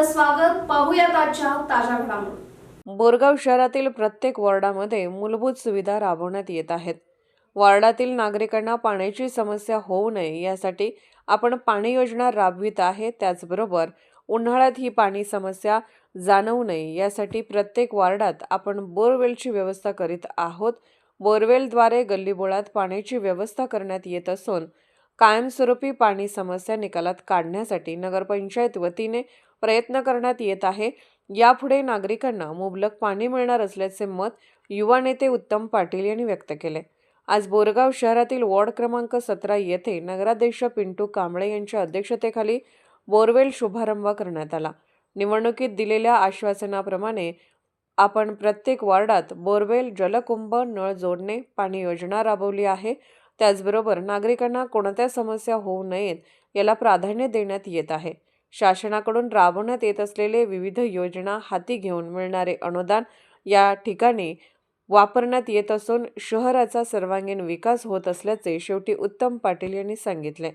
आपलं स्वागत. पाहूयात आजच्या ताज्या घडामोडी. बोरगाव शहरातील प्रत्येक वॉर्डामध्ये मूलभूत सुविधा राबवण्यात येत आहेत. वॉर्डातील नागरिकांना पाण्याची समस्या होऊ नये यासाठी आपण पाणी योजना राबवित आहे. त्याचबरोबर उन्हाळ्यात ही पाणी समस्या जाणवू नये यासाठी प्रत्येक वॉर्डात आपण बोरवेलची व्यवस्था करीत आहोत. बोरवेलद्वारे गल्लीबोळात पाण्याची व्यवस्था करण्यात येत असून कायमस्वरूपी पाणी समस्या निकालात काढण्यासाठी नगरपंचायत वतीने प्रयत्न करण्यात येत आहे. यापुढे नागरिकांना मुबलक पाणी मिळणार असल्याचे मत युवा नेते उत्तम पाटील यांनी व्यक्त केले. आज बोरगाव शहरातील वॉर्ड क्रमांक 17 येथे नगराध्यक्ष पिंटू कांबळे यांच्या अध्यक्षतेखाली बोरवेल शुभारंभ करण्यात आला. निवडणुकीत दिलेल्या आश्वासनाप्रमाणे आपण प्रत्येक वॉर्डात बोरवेल, जलकुंभ, नळ जोडणे, पाणी योजना राबवली आहे. त्याचबरोबर नागरिकांना कोणत्या समस्या होऊ नयेत याला प्राधान्य देण्यात येत आहे. शासनाकडून राबवण्यात येत असलेले विविध योजना हाती घेऊन मिळणारे अनुदान या ठिकाणी वापरण्यात येत असून शहराचा सर्वांगीण विकास होत असल्याचे शेवटी उत्तम पाटील यांनी सांगितले.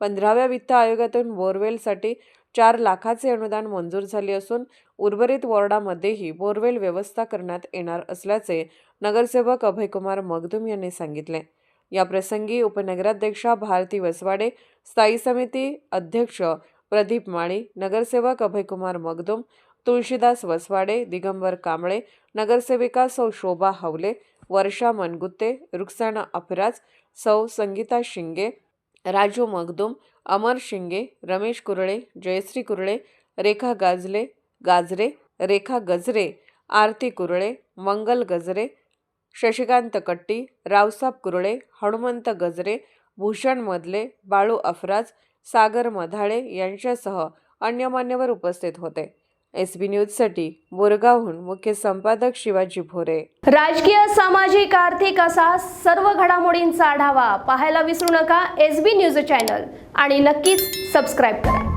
15व्या वित्त आयोगातून बोरवेलसाठी 4 लाखाचे अनुदान मंजूर झाले असून उर्वरित वॉर्डामध्येही बोरवेल व्यवस्था करण्यात येणार असल्याचे नगरसेवक अभयकुमार मगदुम यांनी सांगितले. या प्रसंगी उपनगराध्यक्षा भारती वसवाडे, स्थायी समिती अध्यक्ष प्रदीप माळी, नगरसेवक अभयकुमार मगदुम, तुळशीदास वसवाडे, दिगंबर कांबळे, नगरसेविका सौ शोभा हवले, वर्षा मनगुत्ते, रुक्साना अफराज, सौ संगीता शिंगे, राजू मगदुम, अमर शिंगे, रमेश कुरळे, जयश्री कुरळे, रेखा गाजरे, रेखा गजरे, आरती कुरळे, मंगल गजरे, शशिकांत कट्टी, रावसाब कुरळे, हनुमंत गजरे, भूषण मधले, बाळू अफराज, सागर मधाळे यांच्यासह अन्य मान्यवर उपस्थित होते. SB न्यूजसाठी बोरगावहून मुख्य संपादक शिवाजी भोरे. राजकीय, सामाजिक, आर्थिक असा सर्व घडामोडींचा आढावा पाहायला विसरू नका SB न्यूज चॅनल आणि नक्कीच सबस्क्राईब करा.